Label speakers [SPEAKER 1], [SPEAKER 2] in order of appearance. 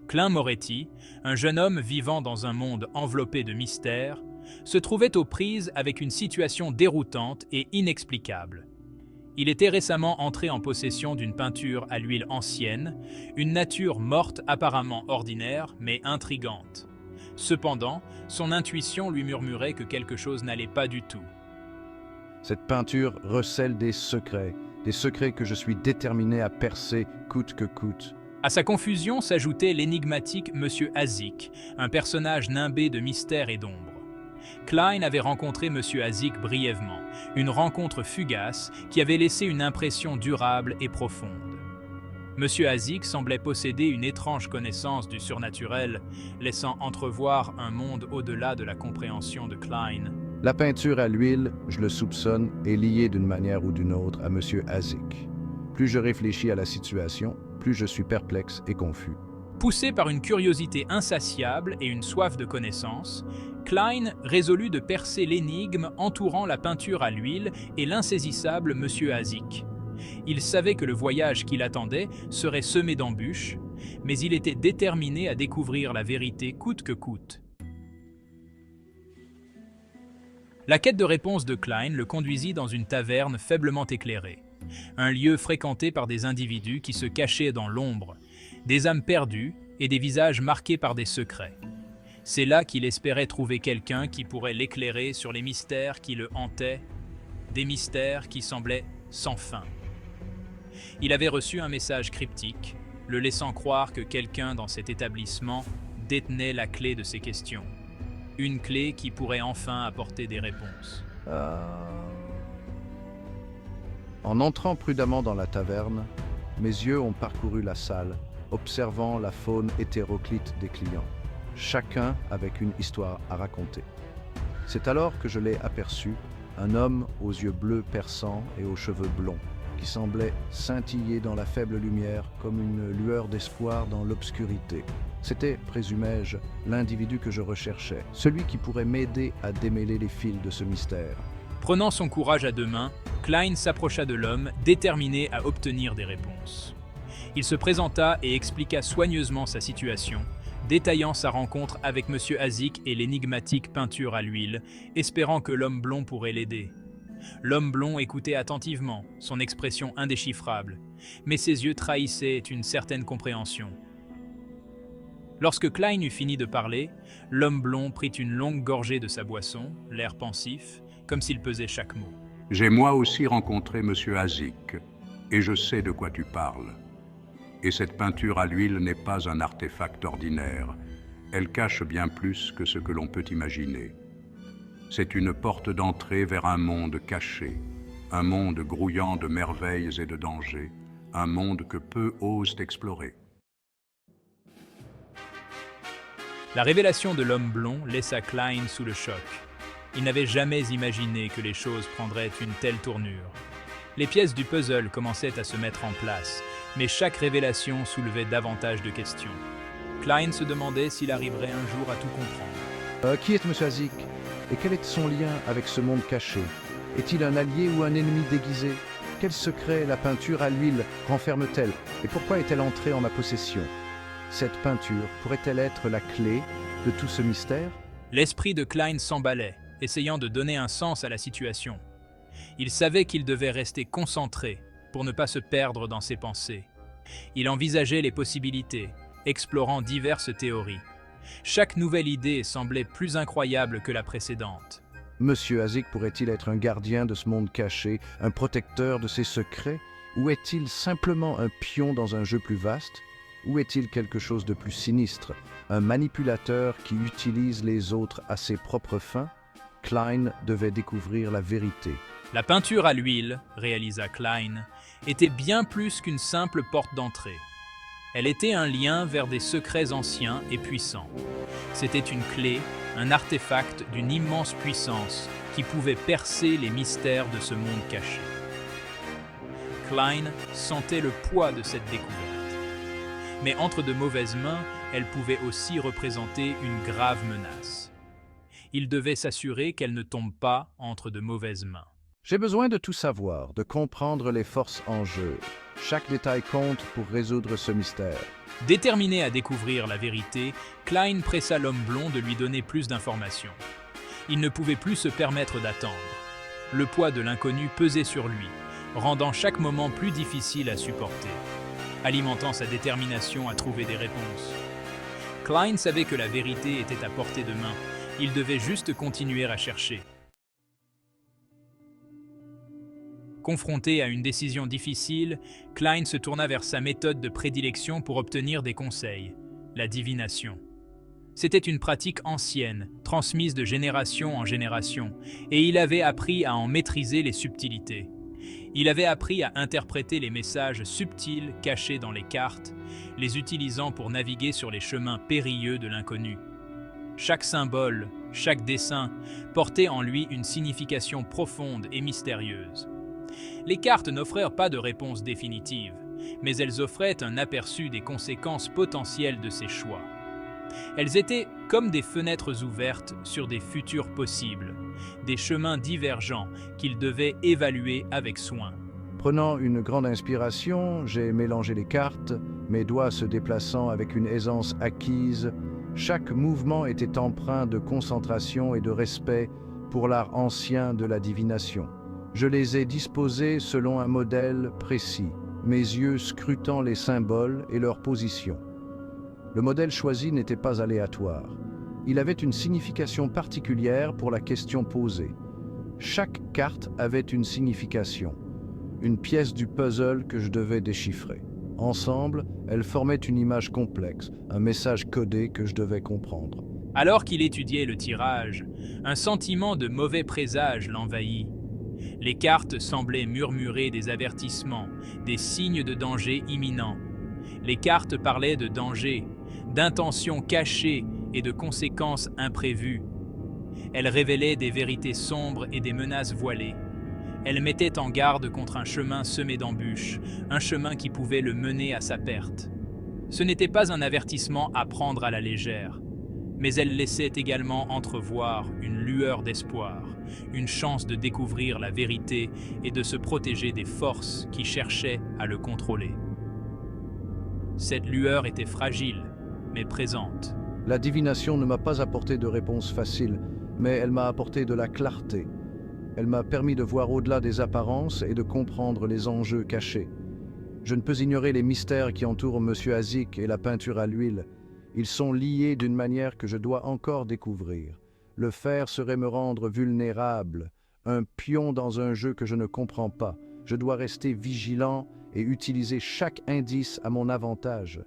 [SPEAKER 1] Klein Moretti, un jeune homme vivant dans un monde enveloppé de mystères, se trouvait aux prises avec une situation déroutante et inexplicable. Il était récemment entré en possession d'une peinture à l'huile ancienne, une nature morte apparemment ordinaire mais intrigante. Cependant, son intuition lui murmurait que quelque chose n'allait pas du tout.
[SPEAKER 2] Cette peinture recèle des secrets que je suis déterminé à percer coûte que coûte.
[SPEAKER 1] À sa confusion s'ajoutait l'énigmatique Monsieur Azik, un personnage nimbé de mystère et d'ombre. Klein avait rencontré Monsieur Azik brièvement, une rencontre fugace qui avait laissé une impression durable et profonde. Monsieur Azik semblait posséder une étrange connaissance du surnaturel, laissant entrevoir un monde au-delà de la compréhension de Klein.
[SPEAKER 2] La peinture à l'huile, je le soupçonne, est liée d'une manière ou d'une autre à Monsieur Azik. Plus je réfléchis à la situation, plus je suis perplexe et confus.
[SPEAKER 1] Poussé par une curiosité insatiable et une soif de connaissance, Klein résolut de percer l'énigme entourant la peinture à l'huile et l'insaisissable Monsieur Azik. Il savait que le voyage qui l'attendait serait semé d'embûches, mais il était déterminé à découvrir la vérité coûte que coûte. La quête de réponse de Klein le conduisit dans une taverne faiblement éclairée, un lieu fréquenté par des individus qui se cachaient dans l'ombre, des âmes perdues et des visages marqués par des secrets. C'est là qu'il espérait trouver quelqu'un qui pourrait l'éclairer sur les mystères qui le hantaient, des mystères qui semblaient sans fin. Il avait reçu un message cryptique, le laissant croire que quelqu'un dans cet établissement détenait la clé de ces questions. Une clé qui pourrait enfin apporter des réponses.
[SPEAKER 2] En entrant prudemment dans la taverne, mes yeux ont parcouru la salle, observant la faune hétéroclite des clients, chacun avec une histoire à raconter. C'est alors que je l'ai aperçu, un homme aux yeux bleus perçants et aux cheveux blonds, qui semblait scintiller dans la faible lumière comme une lueur d'espoir dans l'obscurité. C'était, présumais-je, l'individu que je recherchais, celui qui pourrait m'aider à démêler les fils de ce mystère.
[SPEAKER 1] Prenant son courage à deux mains, Klein s'approcha de l'homme, déterminé à obtenir des réponses. Il se présenta et expliqua soigneusement sa situation, détaillant sa rencontre avec Monsieur Azik et l'énigmatique peinture à l'huile, espérant que l'homme blond pourrait l'aider. L'homme blond écoutait attentivement, son expression indéchiffrable, mais ses yeux trahissaient une certaine compréhension. Lorsque Klein eut fini de parler, l'homme blond prit une longue gorgée de sa boisson, l'air pensif, comme s'il pesait chaque mot.
[SPEAKER 3] J'ai moi aussi rencontré Monsieur Azik, et je sais de quoi tu parles. Et cette peinture à l'huile n'est pas un artefact ordinaire. Elle cache bien plus que ce que l'on peut imaginer. C'est une porte d'entrée vers un monde caché, un monde grouillant de merveilles et de dangers, un monde que peu osent explorer.
[SPEAKER 1] La révélation de l'homme blond laissa Klein sous le choc. Il n'avait jamais imaginé que les choses prendraient une telle tournure. Les pièces du puzzle commençaient à se mettre en place, mais chaque révélation soulevait davantage de questions. Klein se demandait s'il arriverait un jour à tout comprendre.
[SPEAKER 2] Qui est Monsieur Azik? Et quel est son lien avec ce monde caché? Est-il un allié ou un ennemi déguisé? Quel secret la peinture à l'huile renferme-t-elle? Et pourquoi est-elle entrée en ma possession? Cette peinture pourrait-elle être la clé de tout ce mystère?
[SPEAKER 1] L'esprit de Klein s'emballait, essayant de donner un sens à la situation. Il savait qu'il devait rester concentré pour ne pas se perdre dans ses pensées. Il envisageait les possibilités, explorant diverses théories. Chaque nouvelle idée semblait plus incroyable que la précédente.
[SPEAKER 2] Monsieur Azik pourrait-il être un gardien de ce monde caché, un protecteur de ses secrets? Ou est-il simplement un pion dans un jeu plus vaste? Ou est-il quelque chose de plus sinistre, un manipulateur qui utilise les autres à ses propres fins? Klein devait découvrir la vérité.
[SPEAKER 1] La peinture à l'huile, réalisa Klein, était bien plus qu'une simple porte d'entrée. Elle était un lien vers des secrets anciens et puissants. C'était une clé, un artefact d'une immense puissance qui pouvait percer les mystères de ce monde caché. Klein sentait le poids de cette découverte. Mais entre de mauvaises mains, elle pouvait aussi représenter une grave menace. Il devait s'assurer qu'elle ne tombe pas entre de mauvaises mains.
[SPEAKER 2] J'ai besoin de tout savoir, de comprendre les forces en jeu. Chaque détail compte pour résoudre ce mystère.
[SPEAKER 1] Déterminé à découvrir la vérité, Klein pressa l'homme blond de lui donner plus d'informations. Il ne pouvait plus se permettre d'attendre. Le poids de l'inconnu pesait sur lui, rendant chaque moment plus difficile à supporter, alimentant sa détermination à trouver des réponses. Klein savait que la vérité était à portée de main. Il devait juste continuer à chercher. Confronté à une décision difficile, Klein se tourna vers sa méthode de prédilection pour obtenir des conseils, la divination. C'était une pratique ancienne, transmise de génération en génération, et il avait appris à en maîtriser les subtilités. Il avait appris à interpréter les messages subtils cachés dans les cartes, les utilisant pour naviguer sur les chemins périlleux de l'inconnu. Chaque symbole, chaque dessin, portait en lui une signification profonde et mystérieuse. Les cartes n'offrirent pas de réponse définitive, mais elles offraient un aperçu des conséquences potentielles de ses choix. Elles étaient comme des fenêtres ouvertes sur des futurs possibles, des chemins divergents qu'il devait évaluer avec soin.
[SPEAKER 2] Prenant une grande inspiration, j'ai mélangé les cartes, mes doigts se déplaçant avec une aisance acquise. Chaque mouvement était empreint de concentration et de respect pour l'art ancien de la divination. Je les ai disposés selon un modèle précis, mes yeux scrutant les symboles et leur position. Le modèle choisi n'était pas aléatoire. Il avait une signification particulière pour la question posée. Chaque carte avait une signification, une pièce du puzzle que je devais déchiffrer. Ensemble, elles formaient une image complexe, un message codé que je devais comprendre.
[SPEAKER 1] Alors qu'il étudiait le tirage, un sentiment de mauvais présage l'envahit. Les cartes semblaient murmurer des avertissements, des signes de danger imminent. Les cartes parlaient de danger, d'intentions cachées et de conséquences imprévues. Elles révélaient des vérités sombres et des menaces voilées. Elles mettaient en garde contre un chemin semé d'embûches, un chemin qui pouvait le mener à sa perte. Ce n'était pas un avertissement à prendre à la légère, mais elles laissaient également entrevoir une lueur d'espoir, une chance de découvrir la vérité et de se protéger des forces qui cherchaient à le contrôler. Cette lueur était fragile, mais présente.
[SPEAKER 2] La divination ne m'a pas apporté de réponse facile, mais elle m'a apporté de la clarté. Elle m'a permis de voir au-delà des apparences et de comprendre les enjeux cachés. Je ne peux ignorer les mystères qui entourent M. Azik et la peinture à l'huile. Ils sont liés d'une manière que je dois encore découvrir. Le faire serait me rendre vulnérable, un pion dans un jeu que je ne comprends pas. Je dois rester vigilant et utiliser chaque indice à mon avantage.